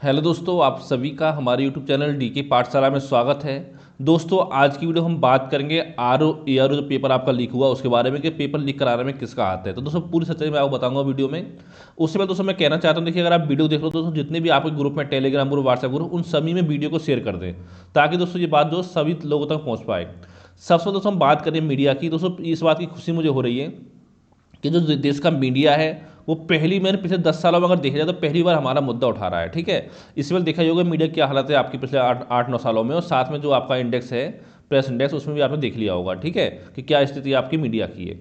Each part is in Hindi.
हेलो दोस्तों, आप सभी का हमारे यूट्यूब चैनल डीके पाठशाला में स्वागत है। दोस्तों, आज की वीडियो हम बात करेंगे R O A R O जो पेपर आपका लीक हुआ उसके बारे में कि पेपर लीक कराने में किसका हाथ है। तो दोस्तों पूरी सच्चाई मैं आपको बताऊंगा वीडियो में। उससे पहले दोस्तों मैं कहना चाहता हूं, देखिए अगर आप वीडियो देख रहे हो तो दोस्तों जितने भी आपके ग्रुप में टेलीग्राम ग्रुप व्हाट्सएप ग्रुप उन सभी में वीडियो को शेयर कर दें, ताकि दोस्तों ये बात जो सभी लोगों तक पहुँच पाए। सबसे पहले दोस्तों हम बात करें मीडिया की। दोस्तों इस बात की खुशी मुझे हो रही है कि जो देश का मीडिया है वो पहली मैंने पिछले 10 सालों में अगर देखा जाए तो पहली बार हमारा मुद्दा उठा रहा है। ठीक है, इस बार देखा होगा मीडिया की क्या हालत है आपकी पिछले 8-9 सालों में, और साथ में जो आपका इंडेक्स है प्रेस इंडेक्स उसमें भी आपने देख लिया होगा। ठीक है, कि क्या स्थिति आपकी मीडिया की है।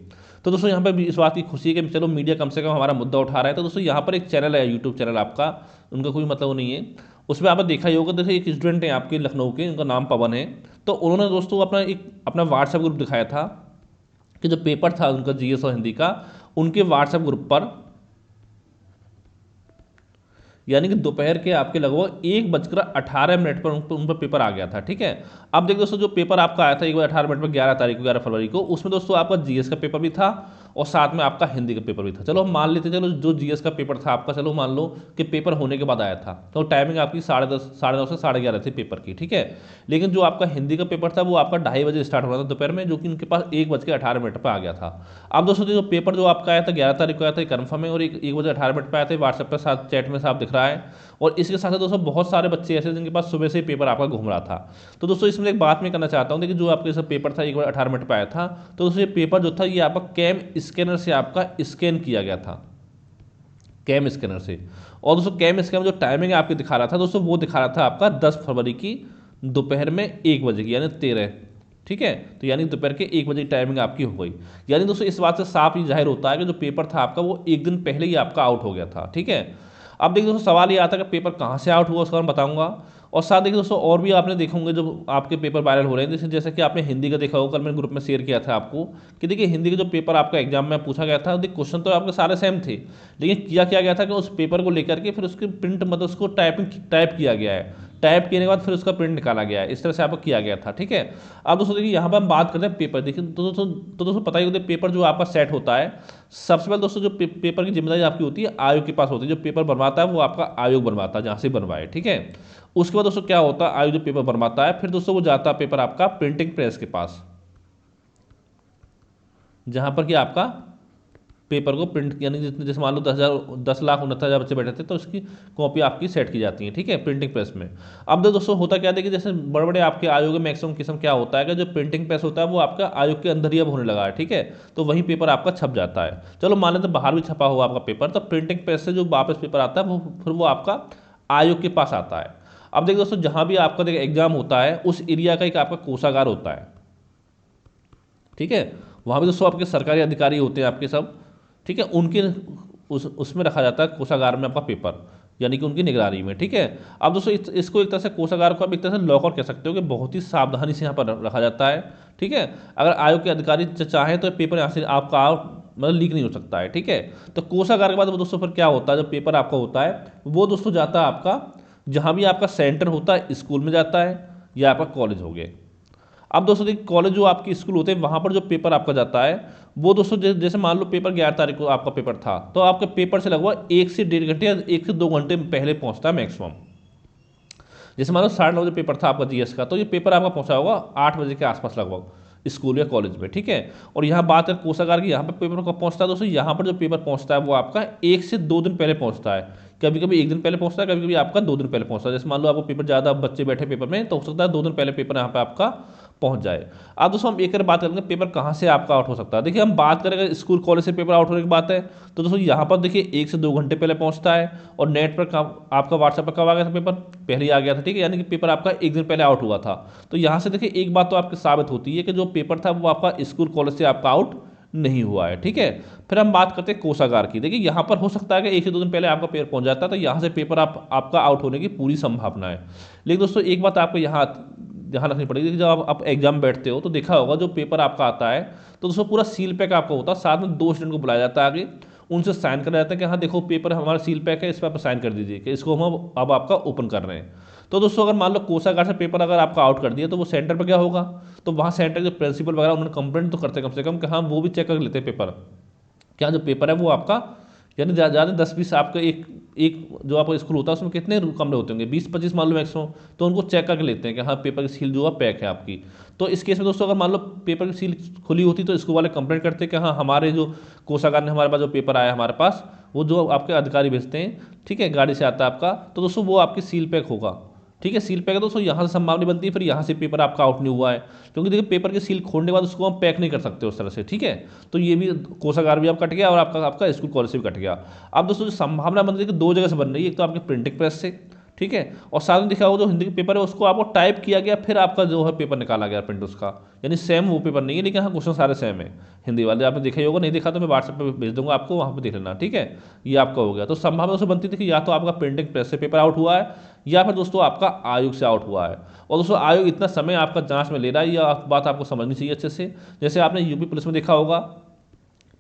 तो दोस्तों यहाँ पर भी इस बात की खुशी है कि चलो मीडिया कम से कम हमारा मुद्दा उठा रहा है। तो दोस्तों यहाँ पर एक चैनल है, यूट्यूब चैनल आपका, उनका कोई मतलब वो नहीं है। उसमें आपने देखा ही होगा, देखिए एक स्टूडेंट है आपके लखनऊ के, उनका नाम पवन है। तो उन्होंने दोस्तों अपना व्हाट्सएप ग्रुप दिखाया था कि जो पेपर था उनका जीएस और हिंदी का, उनके व्हाट्सएप ग्रुप पर यानी कि दोपहर के आपके लगभग 1:18 पर उन पर पेपर आ गया था। ठीक है, अब देखिए दोस्तों जो पेपर आपका आया था 1:18 पर 11 तारीख को, 11 फरवरी को, उसमें दोस्तों आपका जीएस का पेपर भी था और साथ में आपका हिंदी का पेपर भी था। चलो हम मान लेते, चलो जो जीएस का पेपर था आपका, चलो मान लो कि पेपर होने के बाद आया था, तो टाइमिंग आपकी 10:30 9:30 से 11:30 थी पेपर की। ठीक है, लेकिन जो आपका हिंदी का पेपर था वो आपका 2:30 बजे स्टार्ट हो रहा था दोपहर में, जो कि उनके पास 1:18 पर आ गया था। अब दोस्तों जो पेपर जो आपका आया था 11 तारीख को आया था, कन्फर्म है, और 1:18 पर आया था, व्हाट्सएप पर साथ चैट में साफ दिख रहा है। और इसके साथ साथ दोस्तों बहुत सारे बच्चे ऐसे जिनके पास सुबह से ही पेपर आपका घूम रहा था। तो दोस्तों इसमें एक बात मैं करना चाहता हूँ, देखिए जो आपके सब पेपर था 1:18 पर आया था, तो दोस्तों ये पेपर जो था ये आपका कैम स्कैनर से आपका स्कैन किया गया था, कैम स्कैनर से। और दोस्तों कैम स्कैनर जो टाइमिंग आपके दिखा रहा था दोस्तों, वो दिखा रहा था आपका 10 फरवरी की दोपहर में 1 बजे की, यानी 13। ठीक है, तो यानी दोपहर के 1 बजे की टाइमिंग आपकी हो गई। यानी दोस्तों इस बात से साफ ही जाहिर होता है कि जो पेपर था आपका वो एक दिन पहले ही आपका आउट हो गया था। ठीक है, अब देखिए दोस्तों सवाल ये आता है कि पेपर कहाँ से आउट हुआ, उसका मैं बताऊंगा। और साथ देखिए दोस्तों और भी आपने देखे होंगे जो आपके पेपर वायरल हो रहे हैं, जैसे कि आपने हिंदी का देखा होगा, कल मैंने ग्रुप में शेयर किया था आपको कि देखिए हिंदी का जो पेपर आपका एग्जाम में पूछा गया था, देखिए क्वेश्चन तो आपके सारे सेम थे, लेकिन किया क्या गया था कि उस पेपर को लेकर के फिर उसकी प्रिंट मतलब उसको टाइप किया गया है, टाइप करने के बाद फिर उसका प्रिंट निकाला गया है, इस तरह से आपको किया गया था। ठीक है, अब दोस्तों देखिए यहाँ पर हम बात करते हैं पेपर। देखिए तो दोस्तों पता ही होता है पेपर जो आपका सेट होता है, सबसे पहले दोस्तों जो पेपर की जिम्मेदारी आपकी होती है आयोग के पास होती है। जो पेपर बनवाता है वो आपका आयोग बनवाता है, जहाँ से बनवाए। ठीक है, उसके बाद दोस्तों क्या होता है, आयोग जो पेपर बनवाता है फिर दोस्तों वो जाता है पेपर आपका प्रिंटिंग प्रेस के पास, जहाँ पर कि आपका पेपर को प्रिंट यानी जितने जैसे मान लो 10,69,000 बच्चे बैठे थे तो उसकी कॉपी आपकी सेट की जाती है। ठीक है, प्रिंटिंग प्रेस में। अब दोस्तों होता क्या है कि जैसे बड़े बड़े आपके आयोग में मैक्सिमम किस्म क्या होता है कि जो प्रिंटिंग प्रेस होता है वो आपका आयोग के अंदर ही अब होने लगा है। ठीक है, तो वहीं पेपर आपका छप जाता है। चलो मान लेते बाहर भी छपा हुआ आपका पेपर, तो प्रिंटिंग प्रेस से जो वापस पेपर आता है वो फिर वो आपका आयोग के पास आता है। अब देखिए दोस्तों जहाँ भी आपका देखिए एग्जाम होता है उस एरिया का एक आपका कोषागार होता है। ठीक है, वहाँ भी दोस्तों आपके सरकारी अधिकारी होते हैं आपके सब। ठीक है, उनके उसमें रखा जाता है कोषागार में आपका पेपर, यानी कि उनकी निगरानी में। ठीक है, अब दोस्तों इसको एक तरह से कोषागार को आप एक तरह से लॉकर कह सकते हो कि बहुत ही सावधानी से यहाँ पर रखा जाता है। ठीक है, अगर आयोग के अधिकारी चाहें तो पेपर यहाँ से आपका मतलब लीक नहीं हो सकता है। ठीक है, तो कोषागार के बाद वो दोस्तों फिर क्या होता है, जो पेपर आपका होता है वो दोस्तों जाता है आपका जहाँ भी आपका सेंटर होता है, स्कूल में जाता है या आपका कॉलेज हो गए। अब दोस्तों देखिए कॉलेज जो आपकी स्कूल होते हैं वहाँ पर जो पेपर आपका जाता है वो दोस्तों जैसे मान लो पेपर 11 तारीख को आपका पेपर था, तो आपके पेपर से लगभग 1 से 1.5 घंटे या 1 से 2 घंटे पहले पहुँचता है मैक्सिमम। जैसे मान लो 9:30 बजे पेपर था आपका जीएस का, तो ये पेपर आपका पहुंचा होगा 8 बजे के आसपास लगभग स्कूल या कॉलेज में। ठीक है, और यहाँ बात है कोषागार की, यहाँ पर पेपर कब पहुंचता है दोस्तों, यहाँ पर जो पेपर पहुंचता है वो आपका 1 से 2 दिन पहले पहुंचता है। कभी कभी 1 दिन पहले पहुंचता है, कभी कभी आपका 2 दिन पहले पहुंचता है। जैसे मान लो आपको पेपर ज़्यादा बच्चे बैठे पेपर में, तो हो सकता है 2 दिन पहले पेपर यहाँ पे आपका पहुंच जाए। अब दोस्तों हम एक बार बात करेंगे पेपर कहाँ से आपका आउट हो सकता है। देखिए हम बात करेंगे स्कूल कॉलेज से पेपर आउट होने की बात है, तो दोस्तों यहाँ पर देखिए 1 से 2 घंटे पहले पहुँचता है, और नेट पर आपका व्हाट्सएप पर कब आ गया था पेपर, पहले ही आ गया था। ठीक है, यानी कि पेपर आपका 1 दिन पहले आउट हुआ था। तो यहाँ से देखिए एक बात तो आपकी साबित होती है कि जो पेपर था वो आपका स्कूल कॉलेज से आपका आउट नहीं हुआ है। ठीक है, फिर हम बात करते हैं कोषागार की। देखिए यहाँ पर हो सकता है कि 1 से 2 दिन पहले आपका पेपर पहुंच जाता है, तो यहाँ से पेपर आपका आउट होने की पूरी संभावना है। लेकिन दोस्तों एक बात आपको यहाँ ध्यान रखनी पड़ेगी कि जब आप एग्जाम बैठते हो तो देखा होगा जो पेपर आपका आता है तो दोस्तों पूरा सील पैक आपका होता है, साथ में 2 स्टूडेंट को बुलाया जाता है आगे, उनसे साइन कराया जाता है कि हाँ देखो पेपर हमारा सील पैक है, इस पर आप साइन कर दीजिए कि इसको हम अब आपका ओपन कर रहे हैं। तो दोस्तों अगर मान लो कोषागार से पेपर अगर आपका आउट कर दिया तो वो सेंटर पर क्या होगा, तो वहाँ सेंटर के प्रिंसिपल वगैरह उन्होंने कंप्लेंट तो करते कम से कम कि हाँ वो भी चेक कर लेते पेपर, क्या जो पेपर है वो आपका यानी ज़्यादा 10-20 आपका एक एक जो आपका स्कूल होता है उसमें कितने कमरे होते होंगे, 20-25 मान लो मैक्सिमम, तो उनको चेक करके लेते हैं कि हाँ पेपर की सील जो है पैक है आपकी। तो इस केस में दोस्तों अगर मान लो पेपर की सील खुली होती तो स्कूल वाले कंप्लेंट करते हैं कि हाँ हमारे जो कोषागार ने हमारे पास जो पेपर आया हमारे पास, वो जो आपके अधिकारी भेजते हैं, ठीक है, गाड़ी से आता है आपका, तो दोस्तों वो आपकी सील पैक होगा, ठीक है। सील पैक है दोस्तों, यहाँ से संभावना बनती है फिर यहाँ से पेपर आपका आउट नहीं हुआ है, क्योंकि देखिए पेपर की सील खोलने के बाद उसको हम पैक नहीं कर सकते उस तरह से, ठीक है। तो ये भी कोषागार भी आप कट गया और आपका आपका स्कूल कॉलेज से भी कट गया। अब दोस्तों जो संभावना बन रही है कि दो जगह से बन रही है, एक तो आपके प्रिंटिंग प्रेस से, ठीक है, और साथ में दिखा होगा जो हिंदी का पेपर है उसको आपको टाइप किया गया फिर आपका जो है पेपर निकाला गया प्रिंट उसका, यानी सेम वो पेपर नहीं है, लेकिन हाँ क्वेश्चन सारे सेम है। हिंदी वाले आपने देखा ही होगा, नहीं देखा तो मैं व्हाट्सएप पे भेज दूंगा आपको, वहाँ पे देख लेना, ठीक है। ये आपका हो गया। तो संभावना उससे बनती थी कि या तो आपका प्रिंटिंग प्रेस से पेपर आउट हुआ है या फिर दोस्तों आपका आयोग से आउट हुआ है। और दोस्तों आयोग इतना समय आपका जांच में ले रहा है, यह बात आपको समझनी चाहिए अच्छे से। जैसे आपने यूपी पुलिस में देखा होगा,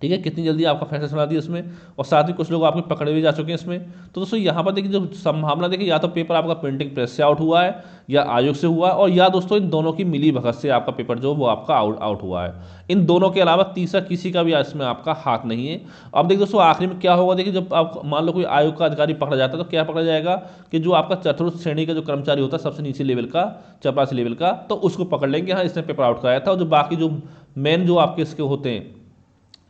ठीक है, कितनी जल्दी आपका फैसला सुना दिया इसमें, और साथ ही कुछ लोग आपके पकड़े भी जा चुके हैं इसमें। तो दोस्तों यहाँ पर देखिए जो संभावना देखिए, या तो पेपर आपका प्रिंटिंग प्रेस से आउट हुआ है या आयोग से हुआ है, और या दोस्तों इन दोनों की मिली भगत से आपका पेपर जो वो आपका आउट हुआ है। इन दोनों के अलावा तीसरा किसी का भी इसमें आपका हाथ नहीं है। अब देखिए दोस्तों आखिरी में क्या होगा, देखिए जब आप मान लो कोई आयोग का अधिकारी पकड़ा जाता है तो क्या पकड़ा जाएगा कि जो आपका चतुर्थ श्रेणी का जो कर्मचारी होता है, सबसे नीचे लेवल का, चपरासी लेवल का, तो उसको पकड़ लेंगे, हाँ इसने पेपर आउट कराया था। और जो बाकी जो मेन जो आपके इसके होते हैं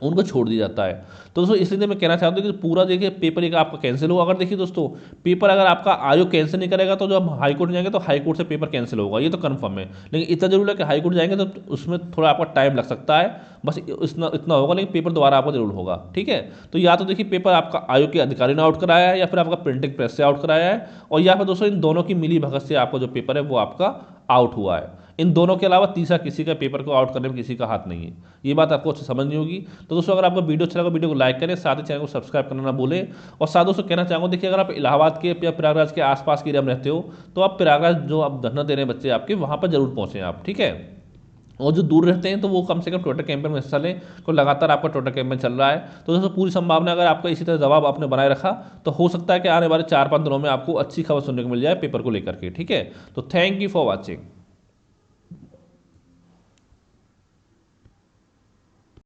उनको छोड़ दिया जाता है। तो दोस्तों इसलिए मैं कहना चाहता हूँ कि पूरा देखिए पेपर एक आपका कैंसिल होगा। अगर देखिए दोस्तों पेपर अगर आपका आयोग कैंसिल नहीं करेगा तो जब हाई कोर्ट जाएंगे तो हाई कोर्ट से पेपर कैंसिल होगा, ये तो कंफर्म है। लेकिन इतना जरूर है कि हाई कोर्ट जाएंगे तो उसमें थोड़ा आपका टाइम लग सकता है, बस इतना इतना होगा, लेकिन पेपर दोबारा आपका जरूर होगा, ठीक है। तो या तो देखिए पेपर आपका आयोग के अधिकारी ने आउट कराया है या फिर आपका प्रिंटिंग प्रेस से आउट कराया है, और या फिर दोस्तों इन दोनों की मिली भगत से आपका जो पेपर है वो आपका आउट हुआ है। इन दोनों के अलावा तीसरा किसी का पेपर को आउट करने में किसी का हाथ नहीं है। ये बात आपको अच्छी समझनी होगी। तो दोस्तों अगर आपको वीडियो अच्छा लगा वीडियो को लाइक करें, साथ ही चैनल को सब्सक्राइब करना ना भूलें। और साथ दोस्तों कहना चाहूँगा, देखिए अगर आप इलाहाबाद के या प्रयागराज के आसपास के एरिया में रहते हो तो आप प्रयागराज जो आप धरना दे रहे हैं बच्चे आपके, वहाँ पर जरूर पहुँचें आप, ठीक है। और जो दूर रहते हैं तो वो कम से कम ट्विटर कैंपेन में हिस्सा लें, तो लगातार आपका ट्विटर कैंपेन चल रहा है। तो दोस्तों पूरी संभावना अगर आपका इसी तरह जवाब आपने बनाए रखा तो हो सकता है कि आने वाले 4-5 दिनों में आपको अच्छी खबर सुनने को मिल जाए पेपर को लेकर के, ठीक है। तो थैंक यू फॉर वॉचिंग।